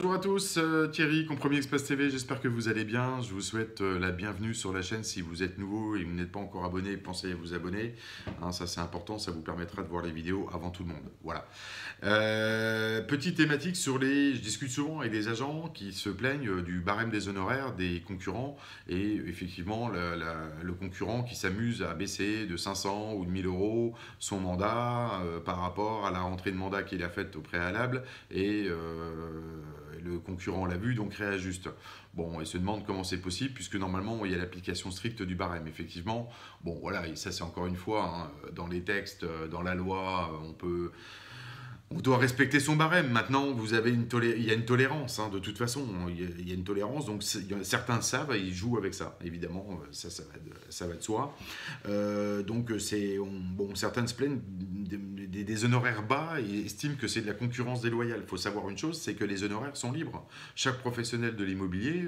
Bonjour à tous, Thierry, Compromis Express TV, j'espère que vous allez bien. Je vous souhaite la bienvenue sur la chaîne. Si vous êtes nouveau et vous n'êtes pas encore abonné, pensez à vous abonner. Hein, ça c'est important, ça vous permettra de voir les vidéos avant tout le monde. Voilà. Petite thématique sur les... Je discute souvent avec des agents qui se plaignent du barème des honoraires des concurrents et effectivement le concurrent qui s'amuse à baisser de 500 ou de 1000 euros son mandat par rapport à la rentrée de mandat qu'il a faite au préalable et le concurrent l'a vu, donc réajuste. Bon, et se demande comment c'est possible, puisque normalement, il y a l'application stricte du barème. Effectivement, bon, voilà, et ça c'est encore une fois, hein, dans les textes, dans la loi, on doit respecter son barème. Maintenant, il y a une tolérance, hein, de toute façon. Il y a une tolérance, donc certains le savent et ils jouent avec ça. Évidemment, ça va de soi. Bon, certains se plaignent des honoraires bas et estiment que c'est de la concurrence déloyale. Il faut savoir une chose, c'est que les honoraires sont libres. Chaque professionnel de l'immobilier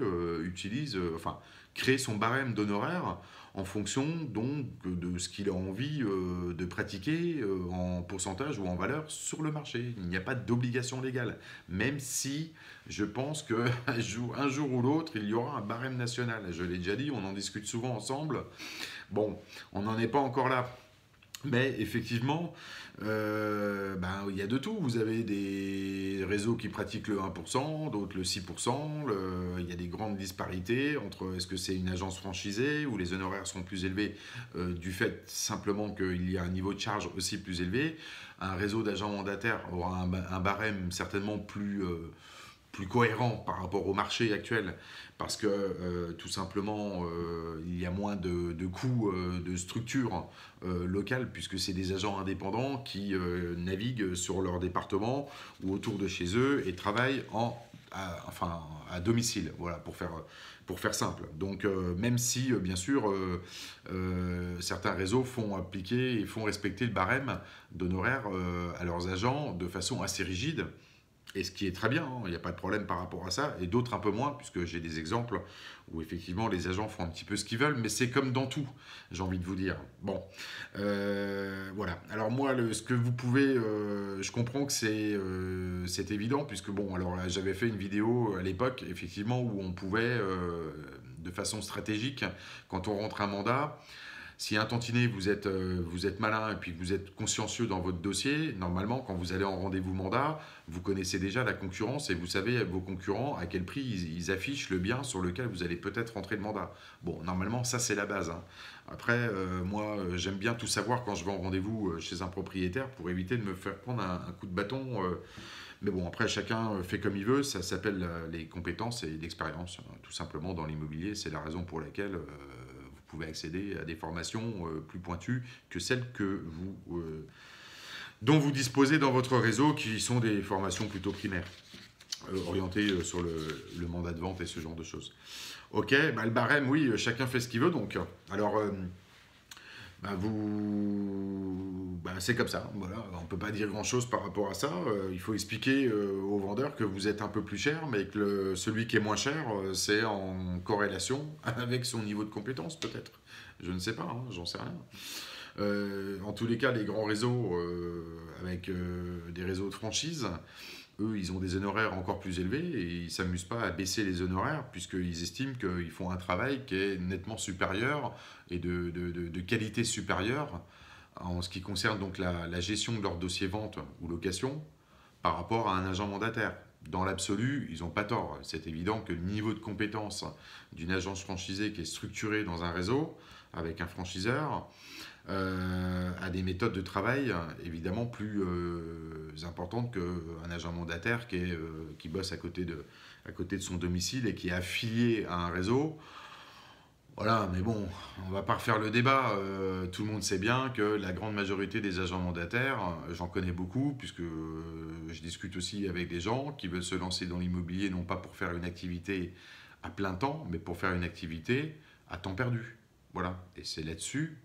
crée son barème d'honoraires en fonction donc de ce qu'il a envie de pratiquer en pourcentage ou en valeur sur le marché. Il n'y a pas d'obligation légale, même si je pense qu'un jour ou l'autre, il y aura un barème national. Je l'ai déjà dit, on en discute souvent ensemble. Bon, on n'en est pas encore là. Mais effectivement, il y a de tout. Vous avez des réseaux qui pratiquent le 1%, d'autres le 6%. Il y a des grandes disparités entre est-ce que c'est une agence franchisée où les honoraires sont plus élevés du fait simplement qu'il y a un niveau de charge aussi plus élevé. Un réseau d'agents mandataires aura un barème certainement plus cohérent par rapport au marché actuel parce que tout simplement il y a moins de coûts de structure locale puisque c'est des agents indépendants qui naviguent sur leur département ou autour de chez eux et travaillent à domicile, voilà, pour faire simple. Donc même si bien sûr certains réseaux font appliquer et font respecter le barème d'honoraires à leurs agents de façon assez rigide, et ce qui est très bien, hein, il n'y a pas de problème par rapport à ça, et d'autres un peu moins, puisque j'ai des exemples où effectivement les agents font un petit peu ce qu'ils veulent, mais c'est comme dans tout, j'ai envie de vous dire. Bon, voilà. Alors moi, ce que vous pouvez, je comprends que c'est évident, puisque bon, alors là, j'avais fait une vidéo à l'époque, effectivement, où on pouvait, de façon stratégique, quand on rentre un mandat, si un tantinet, vous êtes malin et puis que vous êtes consciencieux dans votre dossier, normalement, quand vous allez en rendez-vous mandat, vous connaissez déjà la concurrence et vous savez, vos concurrents, à quel prix ils affichent le bien sur lequel vous allez peut-être rentrer le mandat. Bon, normalement, ça, c'est la base, hein. Après, moi, j'aime bien tout savoir quand je vais en rendez-vous chez un propriétaire pour éviter de me faire prendre un coup de bâton. Mais bon, après, chacun fait comme il veut. Ça s'appelle les compétences et l'expérience, tout simplement, dans l'immobilier. C'est la raison pour laquelle vous pouvez accéder à des formations plus pointues que celles dont vous disposez dans votre réseau, qui sont des formations plutôt primaires, orientées sur le mandat de vente et ce genre de choses. Ok, le barème, oui, chacun fait ce qu'il veut. Donc, alors, c'est comme ça. Voilà, on ne peut pas dire grand-chose par rapport à ça. Il faut expliquer aux vendeurs que vous êtes un peu plus cher, mais que celui qui est moins cher, c'est en corrélation avec son niveau de compétence, peut-être. Je ne sais pas, hein, j'en sais rien. En tous les cas, les grands réseaux, avec des réseaux de franchise, eux, ils ont des honoraires encore plus élevés et ils ne s'amusent pas à baisser les honoraires puisqu'ils estiment qu'ils font un travail qui est nettement supérieur et de qualité supérieure en ce qui concerne donc la gestion de leur dossier vente ou location par rapport à un agent mandataire. Dans l'absolu, ils n'ont pas tort. C'est évident que le niveau de compétence d'une agence franchisée qui est structurée dans un réseau avec un franchiseur a des méthodes de travail évidemment plus importantes qu'un agent mandataire qui bosse à côté de son domicile et qui est affilié à un réseau. Voilà, mais bon, on va pas refaire le débat. Tout le monde sait bien que la grande majorité des agents mandataires, j'en connais beaucoup, puisque je discute aussi avec des gens qui veulent se lancer dans l'immobilier, non pas pour faire une activité à plein temps, mais pour faire une activité à temps perdu. Voilà, et c'est là-dessus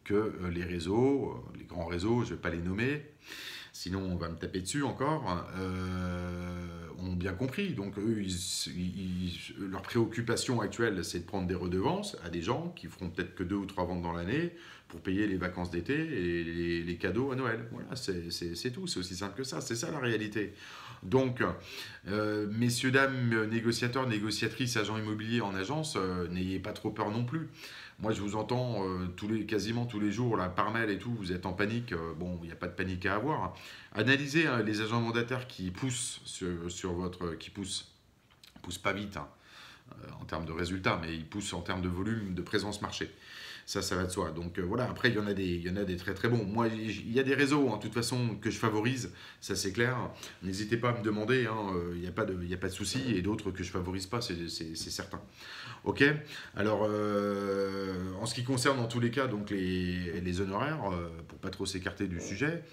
que les réseaux, les grands réseaux, je ne vais pas les nommer, sinon on va me taper dessus encore, ont bien compris. Donc eux, leur préoccupation actuelle, c'est de prendre des redevances à des gens qui feront peut-être que 2 ou 3 ventes dans l'année pour payer les vacances d'été et les cadeaux à Noël. Voilà, c'est tout, c'est aussi simple que ça, c'est ça la réalité. Donc, messieurs, dames, négociateurs, négociatrices, agents immobiliers en agence, n'ayez pas trop peur non plus. Moi, je vous entends quasiment tous les jours, là, par mail et tout, vous êtes en panique. Bon, il n'y a pas de panique à avoir. Analysez hein, les agents mandataires qui poussent sur votre... qui poussent pas vite hein, en termes de résultats, mais ils poussent en termes de volume, de présence marché. Ça va de soi. Donc voilà, après, il y en a des très très bons. Moi, il y a des réseaux, hein, de toute façon, que je favorise, ça c'est clair. N'hésitez pas à me demander, il n'y a pas de souci, et d'autres que je favorise pas, c'est certain. Ok. Alors, en ce qui concerne en tous les cas donc les honoraires, pour pas trop s'écarter du sujet,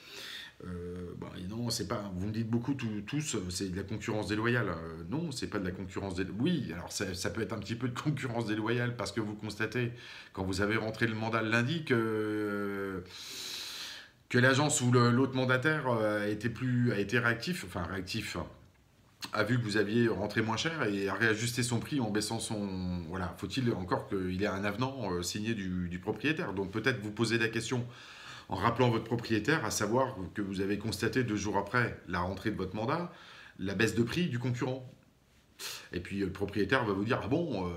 non, c'est pas. Vous me dites beaucoup tous, c'est de la concurrence déloyale. Non, c'est pas de la concurrence déloyale. Oui, alors ça peut être un petit peu de concurrence déloyale parce que vous constatez quand vous avez rentré le mandat le lundi que l'agence ou l'autre mandataire a été réactif, enfin réactif, a vu que vous aviez rentré moins cher et a réajusté son prix en baissant son... Voilà, faut-il encore qu'il ait un avenant signé du propriétaire. Donc peut-être vous posez la question en rappelant votre propriétaire, à savoir que vous avez constaté 2 jours après la rentrée de votre mandat, la baisse de prix du concurrent. Et puis le propriétaire va vous dire, ah bon,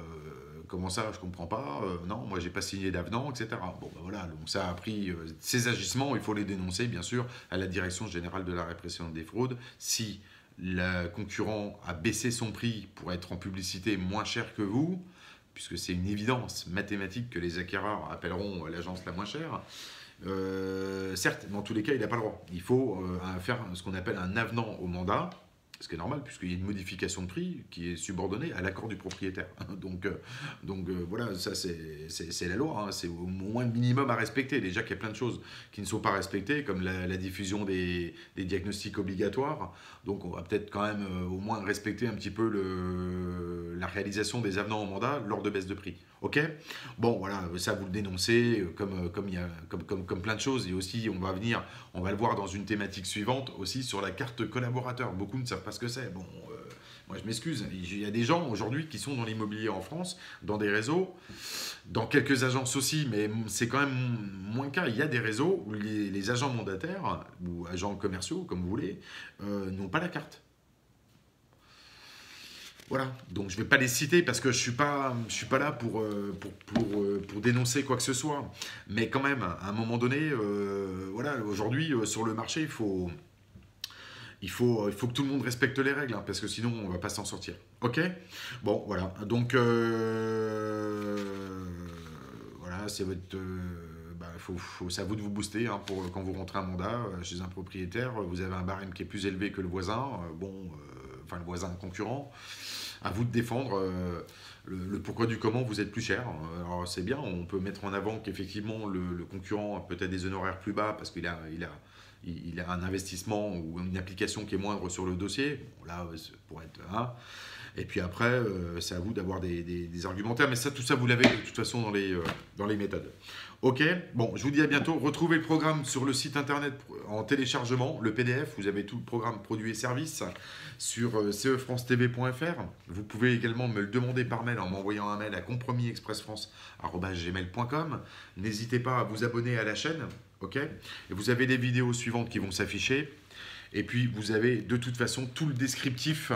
comment ça, je comprends pas, non, moi j'ai pas signé d'avenant, etc. Bon, ben voilà, donc ça a pris ces agissements, il faut les dénoncer, bien sûr, à la Direction générale de la répression des fraudes. Si le concurrent a baissé son prix pour être en publicité moins cher que vous, puisque c'est une évidence mathématique que les acquéreurs appelleront l'agence la moins chère, certes, dans tous les cas, il n'a pas le droit. Il faut faire ce qu'on appelle un avenant au mandat, ce qui est normal, puisqu'il y a une modification de prix qui est subordonnée à l'accord du propriétaire. Donc voilà, ça c'est la loi, hein. C'est au moins le minimum à respecter. Déjà qu'il y a plein de choses qui ne sont pas respectées, comme la diffusion des diagnostics obligatoires. Donc on va peut-être quand même au moins respecter un petit peu la réalisation des avenants au mandat lors de baisse de prix. Ok. Bon, voilà, ça vous le dénoncez, comme plein de choses. Et aussi, on va le voir dans une thématique suivante, aussi sur la carte collaborateur. Beaucoup ne savent pas ce que c'est. Bon, moi je m'excuse. Il y a des gens aujourd'hui qui sont dans l'immobilier en France, dans des réseaux, dans quelques agences aussi, mais c'est quand même moins le cas. Il y a des réseaux où les agents mandataires, ou agents commerciaux, comme vous voulez, n'ont pas la carte. Voilà, donc je ne vais pas les citer parce que je suis pas là pour dénoncer quoi que ce soit. Mais quand même, à un moment donné, voilà, aujourd'hui, sur le marché, il faut que tout le monde respecte les règles, hein, parce que sinon, on ne va pas s'en sortir. Ok. Bon, voilà. Donc, voilà, c'est votre... c'est à vous de vous booster hein, pour quand vous rentrez un mandat chez un propriétaire. Vous avez un barème qui est plus élevé que le voisin. Enfin, le voisin concurrent. À vous de défendre le pourquoi du comment vous êtes plus cher. Alors c'est bien, on peut mettre en avant qu'effectivement le concurrent a peut-être des honoraires plus bas parce qu'il a un investissement ou une application qui est moindre sur le dossier. Bon, là, pour être... Hein. Et puis après, c'est à vous d'avoir des argumentaires. Mais ça, tout ça, vous l'avez de toute façon dans les méthodes. Ok, bon, je vous dis à bientôt. Retrouvez le programme sur le site internet en téléchargement, le PDF. Vous avez tout le programme produits et services sur cefrancetv.fr. Vous pouvez également me le demander par mail en m'envoyant un mail à compromisexpressfrance@gmail.com. N'hésitez pas à vous abonner à la chaîne. Ok, et vous avez les vidéos suivantes qui vont s'afficher. Et puis, vous avez de toute façon tout le descriptif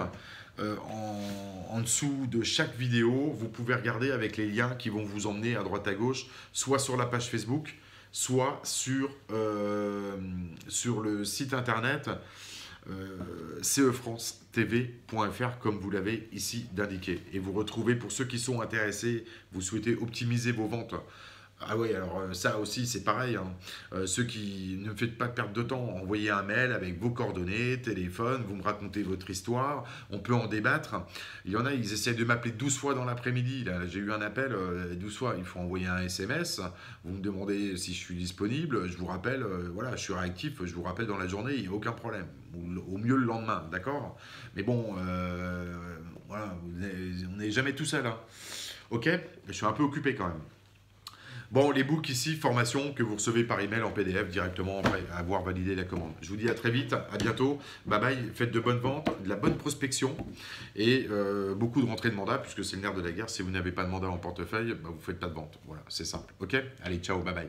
en dessous de chaque vidéo. Vous pouvez regarder avec les liens qui vont vous emmener à droite à gauche, soit sur la page Facebook, soit sur le site internet cefrancetv.fr comme vous l'avez ici d'indiqué. Et vous retrouvez, pour ceux qui sont intéressés, vous souhaitez optimiser vos ventes. Ah oui, alors ça aussi c'est pareil, hein. Ceux qui ne me faites pas perdre de temps, envoyez un mail avec vos coordonnées, téléphone, vous me racontez votre histoire, on peut en débattre. Il y en a, ils essaient de m'appeler 12 fois dans l'après-midi. Là, j'ai eu un appel 12 fois, il faut envoyer un SMS, vous me demandez si je suis disponible, je vous rappelle, voilà, je suis réactif, je vous rappelle dans la journée, il n'y a aucun problème. Au mieux le lendemain, d'accord? Mais bon, voilà, on n'est jamais tout seul, hein. Ok? Je suis un peu occupé quand même. Bon, les books ici, formation que vous recevez par email en PDF directement après avoir validé la commande. Je vous dis à très vite, à bientôt. Bye bye, faites de bonnes ventes, de la bonne prospection et beaucoup de rentrées de mandat puisque c'est le nerf de la guerre. Si vous n'avez pas de mandat en portefeuille, bah, vous ne faites pas de vente. Voilà, c'est simple. Ok. Allez, ciao, bye bye.